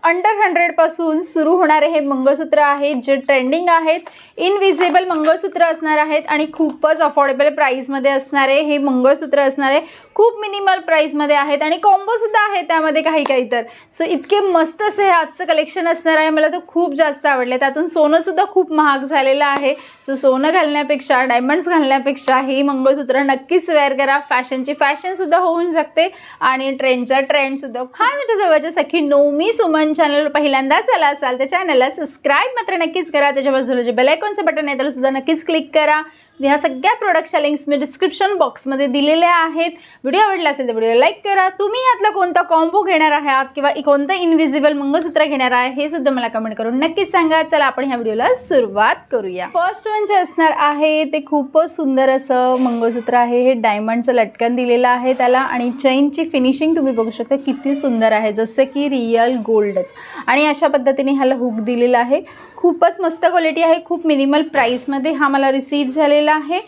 Under 100 पासून सुरू होणारे हे मंगळसूत्र आहेत जे ट्रेंडिंग आहेत. इनविजिबल मंगळसूत्र असणार आहेत आणि खूपच अफोर्डेबल प्राइसमध्ये असणारे हे मंगळसूत्र असणार आहे. खूप मिनिमल प्राइसमध्ये आहेत आणि कॉम्बो सुद्धा आहे त्यामध्ये काही तर. सो इतके मस्त असे हे आजचं कलेक्शन असणार आहे. मला तर खूप जास्त आवडले. त्यातून सोनं सुद्धा खूप महाग झालेलं आहे. सो सोनं घालण्यापेक्षा डायमंड्स घालण्यापेक्षा ही मंगळसूत्र नक्कीच वेअर करा. फॅशनची फॅशन सुद्धा होऊन शकते आणि ट्रेंडचा ट्रेंड सुद्धा. हाय माझ्या जवळच्या सखी मी सुमन चॅनलवर पहिल्यांदाच आला असाल तर चॅनलला सबस्क्राईब मात्र नक्कीच करा. त्याच्या बाजूला जे बेल आयकॉनचं बटन आहे त्याला सुद्धा नक्कीच क्लिक करा. ह्या सगळ्या प्रोडक्टच्या लिंक्स मी डिस्क्रिप्शन बॉक्समध्ये दिलेल्या आहेत. व्हिडिओ आवडला असेल तर व्हिडिओ लाईक करा. तुम्ही यातला कोणता कॉम्बो घेणार आहात किंवा कोणतं इनविजिबल मंगळसूत्र घेणार आहे हे सुद्धा मला कमेंट करून नक्कीच सांगा. चला आपण ह्या व्हिडिओला सुरुवात करूया. फर्स्ट वन जे असणार आहे ते खूपच सुंदर असं मंगळसूत्र आहे. हे डायमंडचं लटकन दिलेलं आहे त्याला आणि चेनची फिनिशिंग तुम्ही बघू शकता किती सुंदर आहे, जसं की रिअल गोल्डच. आणि अशा पद्धतीने ह्याला हुक दिलेला आहे. खूपच मस्त क्वालिटी आहे. खूप मिनिमल प्राइसमध्ये हा मला रिसीव्ह झालेला आहे.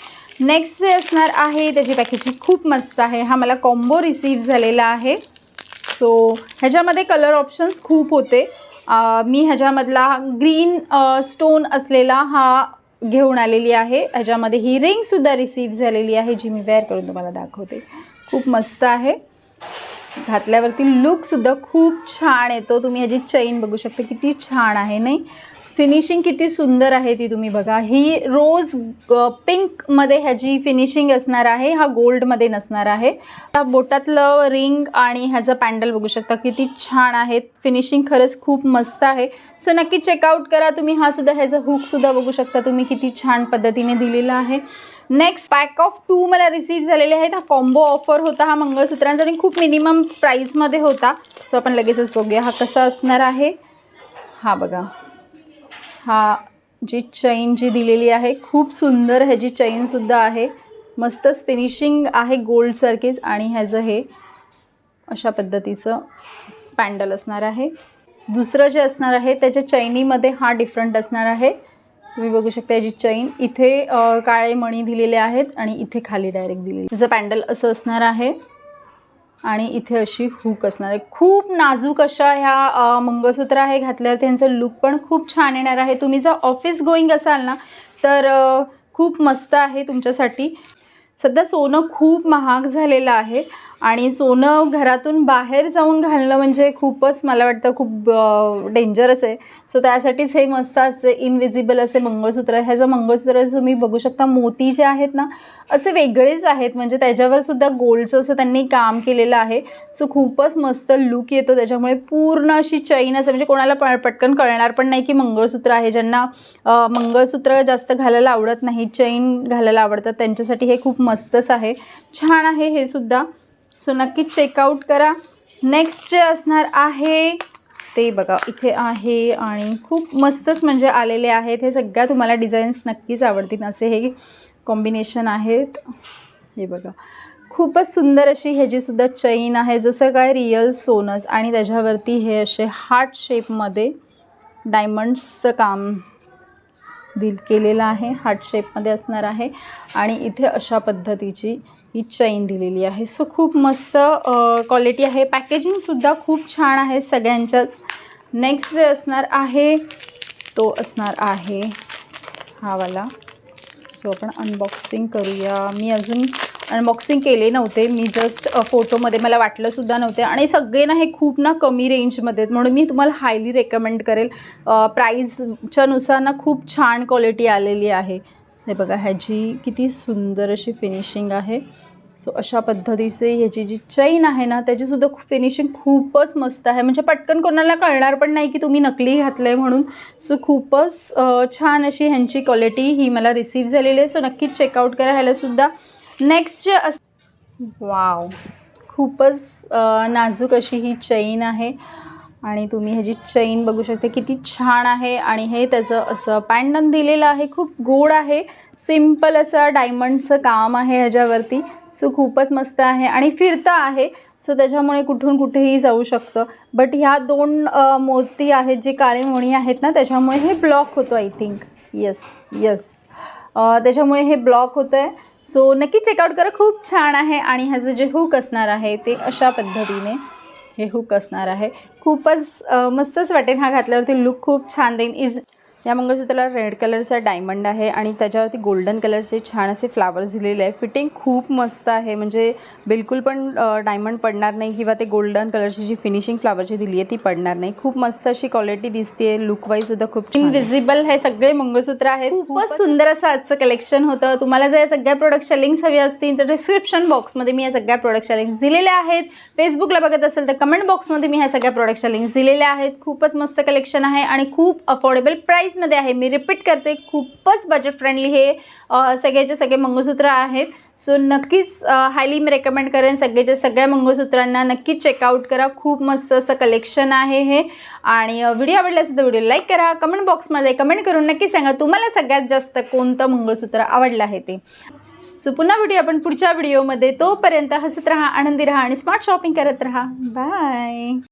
नेक्स्ट जे असणार आहे त्याची पॅकेजिंग खूप मस्त आहे. हा मला कॉम्बो रिसीव्ह झालेला आहे. सो ह्याच्यामध्ये कलर ऑप्शन्स खूप होते. मी ह्याच्यामधला ग्रीन स्टोन असलेला हा घेऊन आलेली आहे. ह्याच्यामध्ये ही रिंगसुद्धा रिसीव्ह झालेली आहे जी मी वेअर करून तुम्हाला दाखवते. खूप मस्त आहे. घातल्यावरती लुकसुद्धा खूप छान येतो. तुम्ही ह्याची चेन बघू शकता किती छान आहे नाही. फिनिशिंग किती सुंदर आहे ती तुम्ही बघा. ही रोज पिंकमध्ये ह्याची फिनिशिंग असणार आहे. हा गोल्डमध्ये नसणार आहे. त्या बोटातलं रिंग आणि ह्याचं पॅन्डल बघू शकता किती छान आहे. फिनिशिंग खरंच खूप मस्त आहे. सो नक्की चेकआउट करा तुम्ही. हा सुद्धा ह्याचा हुकसुद्धा बघू शकता तुम्ही किती छान पद्धतीने दिलेला आहे. नेक्स्ट पॅक ऑफ 2 मला रिसीव्ह झालेले आहेत. हा कॉम्बो ऑफर होता हा मंगळसूत्रांचा आणि खूप मिनिमम प्राईसमध्ये होता. सो आपण लगेचच बघूया हा कसा असणार आहे. हा बघा, हा जी चैन जी दिलेली आहे खूप सुंदर ह्याची चैनसुद्धा आहे. मस्तच फिनिशिंग आहे गोल्डसारखीच आणि ह्याचं हे अशा पद्धतीचं पॅन्डल असणार आहे. दुसरं जे असणार आहे त्याच्या चैनीमध्ये हा डिफरंट असणार आहे. तुम्ही बघू शकता याची चैन इथे काळे मणी दिलेले आहेत आणि इथे खाली डायरेक्ट दिलेली. त्याचं पॅन्डल असं असणार आहे आणि इथे अशी हुक असणार आहे. खूप नाजूक अशा ह्या मंगळसूत्र आहे. घातल्यावर त्यांचं लुक पण खूप छान येणार आहे. तुम्ही जर ऑफिस गोईंग असाल ना तर खूप मस्त आहे तुमच्यासाठी. सध्या सोनं खूप महाग झालेलं आहे आणि सोनं घरातून बाहेर जाऊन घालणं म्हणजे खूपच मला वाटतं खूप डेंजरस आहे. सो त्यासाठीच हे मस्त असे इनविजिबल असे मंगळसूत्र. ह्याचं मंगळसूत्र तुम्ही बघू शकता मोती जे आहेत ना असे वेगळेच आहेत. म्हणजे त्याच्यावर सुद्धा गोल्डचं असं त्यांनी काम केलेलं आहे. सो खूपच मस्त लुक येतो त्याच्यामुळे. पूर्ण अशी चैन असं म्हणजे कोणाला पटकन कळणार पण नाही की मंगळसूत्र आहे. ज्यांना मंगळसूत्र जास्त घालायला आवडत नाही, चैन घालायला आवडतात त्यांच्यासाठी हे खूप मस्तच आहे. छान आहे हे सुद्धा. सो नक्की चेकआउट करा. नेक्स्ट जे असणार आहे ते बघा इथे आहे आणि खूप मस्तच म्हणजे आलेले आहेत. हे सगळ्या तुम्हाला डिझाईन्स नक्कीच आवडतील असे हे कॉम्बिनेशन आहेत. हे बघा खूपच सुंदर अशी ह्याची सुद्धा चैन आहे जसं काय रिअल सोनच आणि त्याच्यावरती हे असे हार्ट शेपमध्ये डायमंड्सचं काम केलेलं आहे. हार्ट शेपमध्ये असणार आहे आणि इथे अशा पद्धतीची ही चैन दिलेली आहे. सो खूप मस्त क्वालिटी आहे. पॅकेजिंगसुद्धा खूप छान आहे सगळ्यांच्याच. नेक्स्ट जे असणार आहे तो असणार आहे हा वाला जो आपण अनबॉक्सिंग करूया. मी अजून अनबॉक्सिंग केले नव्हते. मी जस्ट फोटोमध्ये मला वाटलंसुद्धा नव्हते आणि सगळे ना हे खूप ना कमी रेंजमध्ये आहेत म्हणून मी तुम्हाला हायली रेकमेंड करेल. प्राईजच्या नुसार ना खूप छान क्वालिटी आलेली आहे. हे बघा ह्याची किती सुंदर अशी फिनिशिंग आहे. सो अशा पद्धतीचे ह्याची जी चैन आहे ना त्याचीसुद्धा फिनिशिंग खूपच मस्त आहे. म्हणजे पटकन कोणाला कळणार पण नाही की तुम्ही नकली घातलं आहे म्हणून. सो खूपच छान अशी ह्यांची क्वालिटी ही मला रिसीव्ह झालेली आहे. सो नक्कीच चेकआउट करा ह्यालासुद्धा. नेक्स्ट जे वाव खूपच नाजूक अशी ही चैन आहे आणि तुम्ही ह्याची चैन बघू शकता किती छान आहे आणि हे त्याचं असं पॅन्डन दिलेलं आहे. खूप गोड आहे. सिम्पल असं डायमंडचं काम आहे ह्याच्यावरती. सो खूपच मस्त आहे आणि फिरतं आहे. सो त्याच्यामुळे कुठून कुठेही जाऊ शकतं. बट ह्या 2 मोती आहेत जे काळे मणी आहेत ना त्याच्यामुळे हे ब्लॉक होतो आय थिंक. यस त्याच्यामुळे हे ब्लॉक होतं आहे. सो नक्की चेकआउट करा. खूप छान आहे आणि ह्याचं जे हुक असणार आहे ते अशा पद्धतीने हे हुक असणार आहे. खूपच मस्तच वाटेल हा घातल्यावरती. लुक खूप छान देईन. या मंगळसूत्राला रेड कलरचा डायमंड आहे आणि त्याच्यावरती गोल्डन कलरचे छान असे फ्लावर्स दिलेले आहे. फिटिंग खूप मस्त आहे, म्हणजे बिलकुल पण डायमंड पडणार नाही किंवा ते गोल्डन कलरची जी फिनिशिंग फ्लावरची दिली आहे ती पडणार नाही. खूप मस्त अशी क्वालिटी दिसते. लुक वाईज सुद्धा खूप इनविजिबल हे सगळे मंगळसूत्र आहेत. खूपच सुंदर असं आजचं कलेक्शन होतं. तुम्हाला जर या सगळ्या प्रोडक्टच्या लिंक्स हवी असतील तर डिस्क्रिप्शन बॉक्समध्ये मी या सगळ्या प्रोडक्टच्या लिंक्स दिलेल्या आहेत. फेसबुकला बघत असेल तर कमेंट बॉक्समध्ये मी ह्या सगळ्या प्रोडक्टच्या लिंक्स दिलेल्या आहेत. खूपच मस्त कलेक्शन आहे आणि खूप अफोर्डेबल प्राईसमध्ये आहे. मी रिपीट करते, खूपच बजेट फ्रेंडली हे सगळेचे सगळे मंगळसूत्र आहेत. सो नक्कीच हायली मी रेकमेंड करेन सगळेच्या सगळ्या मंगळसूत्रांना नक्कीच चेकआउट करा. खूप मस्त असं कलेक्शन आहे हे. आणि व्हिडिओ आवडला असेल तर व्हिडिओ लाईक करा. कमेंट बॉक्समध्ये कमेंट करून नक्की सांगा तुम्हाला सगळ्यात जास्त कोणतं मंगळसूत्र आवडलं आहे ते. सो पुन्हा व्हिडिओ आपण पुढच्या व्हिडिओमध्ये. तोपर्यंत हसत राहा, आनंदी राहा आणि स्मार्ट शॉपिंग करत राहा. बाय.